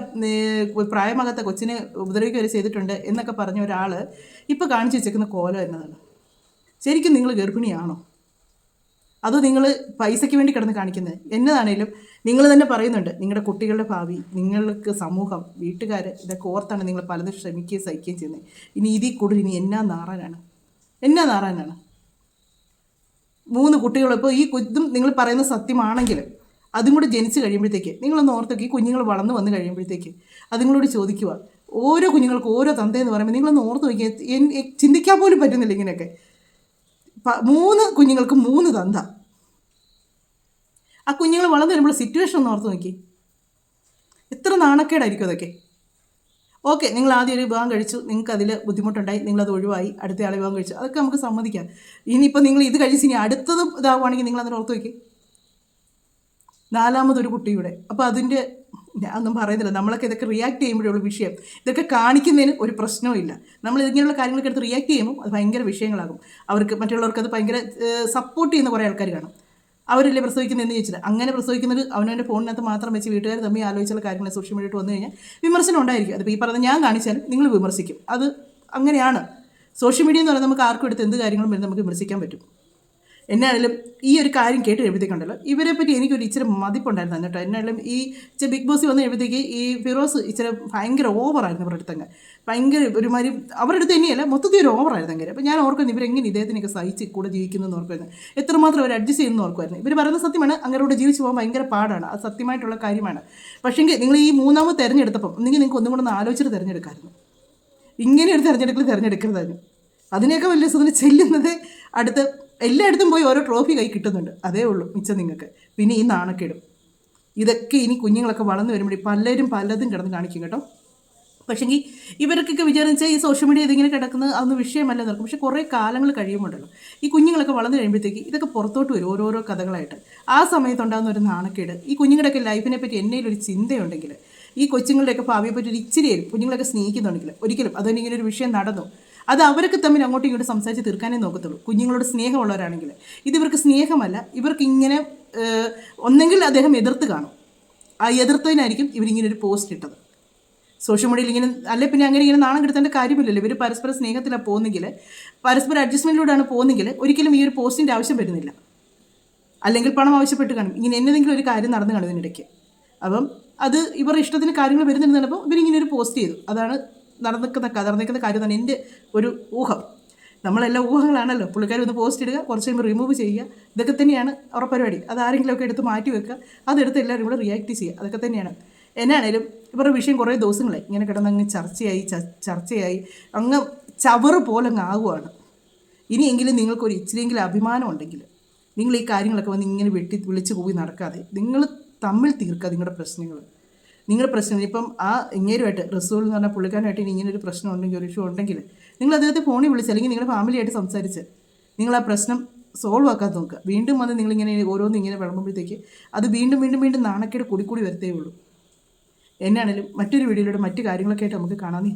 പ്രായമാകാത്ത കൊച്ചിനെ ഉപദ്രവിക്കുക വരെ ചെയ്തിട്ടുണ്ട് എന്നൊക്കെ പറഞ്ഞ ഒരാൾ ഇപ്പോൾ കാണിച്ചു വെച്ചേക്കുന്ന കോലം എന്നതാണ്. ശരിക്കും നിങ്ങൾ ഗർഭിണിയാണോ? അതോ നിങ്ങൾ പൈസയ്ക്ക് വേണ്ടി കിടന്ന് കാണിക്കുന്നത്? എന്നതാണേലും നിങ്ങൾ തന്നെ പറയുന്നുണ്ട്, നിങ്ങളുടെ കുട്ടികളുടെ ഭാവി, നിങ്ങൾക്ക് സമൂഹം, വീട്ടുകാർ ഇതൊക്കെ ഓർത്താണ് നിങ്ങൾ പലതും ശ്രമിക്കുകയും സഹിക്കുകയും ചെയ്യുന്നത്. ഇനി ഇതിൽ കൂടുതൽ ഇനി എന്നാ നാറാനാണ്? 3 കുട്ടികൾ, ഇപ്പോൾ ഈ ഇതും നിങ്ങൾ പറയുന്ന സത്യമാണെങ്കിൽ അതും കൂടെ ജനിച്ച് കഴിയുമ്പോഴത്തേക്ക് നിങ്ങളൊന്ന് ഓർത്തൊക്കെ, ഈ കുഞ്ഞുങ്ങൾ വളർന്നു വന്ന് കഴിയുമ്പോഴത്തേക്ക് അതുങ്ങളോട് ചോദിക്കുക, ഓരോ കുഞ്ഞുങ്ങൾക്ക് ഓരോ തന്തയെന്ന് പറയുമ്പോൾ നിങ്ങളൊന്ന് ഓർത്ത് നോക്കിയാൽ ചിന്തിക്കാൻ പോലും പറ്റുന്നില്ല ഇങ്ങനെയൊക്കെ. 3 കുഞ്ഞുങ്ങൾക്ക് 3 തന്ത. ആ കുഞ്ഞുങ്ങൾ വളർന്നു വരുമ്പോൾ സിറ്റുവേഷൻ ഒന്ന് ഓർത്ത് നോക്കി, എത്ര നാണക്കേടായിരിക്കും അതൊക്കെ. ഓക്കെ, നിങ്ങൾ ആദ്യം ഒരു വിവാഹം കഴിച്ചു, നിങ്ങൾക്ക് അതിൽ ബുദ്ധിമുട്ടുണ്ടായി, നിങ്ങളത് ഒഴിവായി, അടുത്ത ആളെ വിവാഹം കഴിച്ചു, അതൊക്കെ നമുക്ക് സമ്മതിക്കാം. ഇനിയിപ്പോൾ നിങ്ങൾ ഇത് കഴിച്ച് ഇനി അടുത്തതും ഇതാവുകയാണെങ്കിൽ നിങ്ങൾ അതിന് ഓർത്ത് നോക്കി, 4മതൊരു കുട്ടിയുടെ. അപ്പോൾ അതിൻ്റെ ഞാൻ ഒന്നും പറയുന്നില്ല, നമ്മളൊക്കെ ഇതൊക്കെ റിയാക്ട് ചെയ്യുമ്പോഴുള്ള വിഷയം, ഇതൊക്കെ കാണിക്കുന്നതിന് ഒരു പ്രശ്നവും ഇല്ല. നമ്മൾ ഇങ്ങനെയുള്ള കാര്യങ്ങളൊക്കെ എടുത്ത് റിയാക്ട് ചെയ്യുമ്പോൾ അത് ഭയങ്കര വിഷയങ്ങളാകും. അവർക്ക് മറ്റുള്ളവർക്ക് അത് ഭയങ്കര സപ്പോർട്ട് ചെയ്യുന്ന കുറേ ആൾക്കാർ കാണും. അവരല്ലേ പ്രസവിക്കുന്നതെന്ന് ചോദിച്ചില്ല. അങ്ങനെ പ്രസവിക്കുന്നത് അവനവൻ്റെ ഫോണിനകത്ത് മാത്രം വെച്ച് വീട്ടുകാർ തമ്മിൽ ആലോചിച്ചുള്ള കാര്യങ്ങൾ സോഷ്യൽ മീഡിയയിൽ വന്നു കഴിഞ്ഞാൽ വിമർശനം ഉണ്ടായിരിക്കും. അതിപ്പോൾ ഈ പറഞ്ഞ ഞാൻ കാണിച്ചാലും നിങ്ങൾ വിമർശിക്കും. അത് അങ്ങനെയാണ്. സോഷ്യൽ മീഡിയ എന്ന് പറയുന്നത് നമുക്ക് ആർക്കും എടുത്ത് എന്ത് കാര്യങ്ങളും വരുന്നത് നമുക്ക് വിമർശിക്കാൻ പറ്റും. എന്നാണെങ്കിലും ഈ ഒരു കാര്യം കേട്ട് കഴിയുമ്പോഴത്തേക്കുണ്ടല്ലോ, ഇവരെ പറ്റി എനിക്കൊരു ഇച്ചിരി മതിപ്പുണ്ടായിരുന്നു കേട്ടോ. എന്നാലും ഈ ബിഗ് ബോസ് വന്ന് കഴിയുമ്പോഴത്തേക്ക് ഈ ഫിറോസ് ഇച്ചിരി ഭയങ്കര ഓവറായിരുന്നു അവരുടെ അടുത്തങ്ങ്. ഭയങ്കര ഒരുമാതിരി അവരുടെ അടുത്ത് തന്നെയല്ല, മൊത്തത്തിൽ ഒരു ഓവറായിരുന്നു അങ്ങനെ. അപ്പോൾ ഞാൻ ഓർക്കുന്നു ഇവരെങ്ങനെ ഇദ്ദേഹത്തിനൊക്കെ സഹിച്ച് കൂടെ ജീവിക്കുന്നതെന്ന് ഓർക്കുമായിരുന്നു. എത്രമാത്രം അവർ അഡ്ജസ്റ്റ് ചെയ്യുന്നു ഓർക്കുമായിരുന്നു. ഇവർ പറയുന്ന സത്യമാണ്, അങ്ങോട്ട് ജീവിച്ച് പോകാൻ ഭയങ്കര പാടാണ്, അത് സത്യമായിട്ടുള്ള കാര്യമാണ്. പക്ഷേങ്കിൽ നിങ്ങൾ ഈ 3ാമത് തിരഞ്ഞെടുത്തപ്പം ഒന്നെങ്കിൽ നിങ്ങൾക്ക് ഒന്നും കൂടെ ഒന്ന് ആലോചിച്ചിട്ട് തിരഞ്ഞെടുക്കാമായിരുന്നു. ഇങ്ങനെ ഒരു തിരഞ്ഞെടുക്കരുതായിരുന്നു. അതിനേക്കാൾ വലിയ സുഖം ചെല്ലുന്നത് അടുത്ത് എല്ലായിടത്തും പോയി ഓരോ ട്രോഫി കൈ കിട്ടുന്നുണ്ട്, അതേ ഉള്ളൂ മിച്ചം നിങ്ങൾക്ക്. പിന്നെ ഈ നാണക്കേടും ഇതൊക്കെ ഇനി കുഞ്ഞുങ്ങളൊക്കെ വളർന്നു വരുമ്പോൾ പലരും പലതും കിടന്ന് കാണിക്കും കേട്ടോ. പക്ഷേങ്കിൽ ഇവർക്കൊക്കെ വിചാരിച്ചാൽ ഈ സോഷ്യൽ മീഡിയ ഇതിങ്ങനെ കിടക്കുന്നത് അതൊന്നും വിഷയമല്ല നടക്കും. പക്ഷേ കുറേ കാലങ്ങൾ കഴിയുമ്പോണ്ടല്ലോ ഈ കുഞ്ഞുങ്ങളൊക്കെ വളർന്നു കഴിയുമ്പോഴത്തേക്ക് ഇതൊക്കെ പുറത്തോട്ട് വരും ഓരോരോ കഥകളായിട്ട്. ആ സമയത്തുണ്ടാകുന്ന ഒരു നാണക്കേട്, ഈ കുഞ്ഞുങ്ങളുടെയൊക്കെ ലൈഫിനെ പറ്റി എന്നേലും ഒരു ചിന്തയുണ്ടെങ്കിൽ, ഈ കൊച്ചുങ്ങളുടെയൊക്കെ ഭാവിയെ പറ്റി ഒരു ഇച്ചിരിയും കുഞ്ഞുങ്ങളൊക്കെ സ്നേഹിക്കുന്നുണ്ടെങ്കിൽ, ഒരിക്കലും അതൊന്നും ഇങ്ങനെ ഒരു വിഷയം നടന്നു അത് അവരൊക്കെ തമ്മിൽ അങ്ങോട്ടും ഇങ്ങോട്ട് സംസാരിച്ച് തീർക്കാനേ നോക്കത്തുള്ളൂ. കുഞ്ഞുങ്ങളോട് സ്നേഹമുള്ളവരാണെങ്കിൽ ഇത് ഇവർക്ക് സ്നേഹമല്ല, ഇവർക്ക് ഇങ്ങനെ ഒന്നെങ്കിൽ അദ്ദേഹം എതിർത്ത് കാണും, ആ എതിർത്തതിനായിരിക്കും ഇവരിങ്ങനെ ഒരു പോസ്റ്റ് ഇട്ടത് സോഷ്യൽ മീഡിയയിൽ. ഇങ്ങനെ അല്ലെ പിന്നെ അങ്ങനെ ഇങ്ങനെ നാണം കെടുത്തേണ്ട കാര്യമില്ലല്ലോ. ഇവർ പരസ്പര സ്നേഹത്തിലാണ് പോകുന്നെങ്കിൽ, പരസ്പര അഡ്ജസ്റ്റ്മെൻറ്റിലൂടെയാണ് പോകുന്നെങ്കിൽ ഒരിക്കലും ഈ ഒരു പോസ്റ്റിൻ്റെ ആവശ്യം വരുന്നില്ല. അല്ലെങ്കിൽ പണം ആവശ്യപ്പെട്ട് കാണും, ഇങ്ങനെ എന്നതെങ്കിലും ഒരു കാര്യം നടന്നു കാണും ഇതിനിടയ്ക്ക്. അപ്പം അത് ഇവരുടെ ഇഷ്ടത്തിന് കാര്യങ്ങൾ വരുന്നുണ്ടെന്നപ്പോൾ ഇവരിങ്ങനെ ഒരു പോസ്റ്റ് ചെയ്തു. അതാണ് നടന്നിരിക്കുന്ന കാര്യം എന്നാണ് എൻ്റെ ഒരു ഊഹം. നമ്മളെല്ലാം ഊഹങ്ങളാണല്ലോ. പുള്ളിക്കാർ ഒന്ന് പോസ്റ്റ് ഇടുക, കുറച്ച് കഴിയുമ്പോൾ റിമൂവ് ചെയ്യുക, ഇതൊക്കെ തന്നെയാണ് അവരുടെ പരിപാടി. അത് ആരെങ്കിലുമൊക്കെ എടുത്ത് മാറ്റി വെക്കുക, അതെടുത്ത് എല്ലാവരും കൂടെ റിയാക്ട് ചെയ്യുക, അതൊക്കെ തന്നെയാണ്. എന്നാണേലും ഇവരുടെ വിഷയം കുറേ ദിവസങ്ങളായി ഇങ്ങനെ കിടന്നങ്ങ് ചർച്ചയായി അങ്ങ് ചവറ് പോലെ അങ്ങ് ആകുവാണ്. ഇനിയെങ്കിലും നിങ്ങൾക്കൊരു ഇച്ചിരിയെങ്കിലും അഭിമാനം ഉണ്ടെങ്കിൽ നിങ്ങൾ ഈ കാര്യങ്ങളൊക്കെ വന്ന് ഇങ്ങനെ വിളിച്ച് പോയി നടക്കാതെ നിങ്ങൾ തമ്മിൽ തീർക്കുക നിങ്ങളുടെ പ്രശ്നങ്ങൾ. ഇപ്പം ആ ഇങ്ങേരുമായിട്ട് റസൂൽ എന്ന് പറഞ്ഞാൽ പുള്ളിക്കാരനായിട്ട് ഇനി ഇങ്ങനെ ഒരു പ്രശ്നം ഉണ്ടെങ്കിൽ, ഒരു ഇഷ്യൂ ഉണ്ടെങ്കിൽ നിങ്ങൾ അദ്ദേഹത്തെ ഫോണിൽ വിളിച്ച് അല്ലെങ്കിൽ നിങ്ങളുടെ ഫാമിലിയായിട്ട് സംസാരിച്ച് നിങ്ങൾ ആ പ്രശ്നം സോൾവ് ആക്കാൻ നോക്കുക. വീണ്ടും വന്ന് നിങ്ങളിങ്ങനെ ഓരോന്നും ഇങ്ങനെ വിളമ്പുമ്പോഴത്തേക്ക് അത് വീണ്ടും നാണക്കേട് കൂടി വരത്തേ ഉള്ളൂ. എന്നാണേലും മറ്റൊരു വീഡിയോയിലൂടെ മറ്റു കാര്യങ്ങളൊക്കെ ആയിട്ട് നമുക്ക് കാണാം.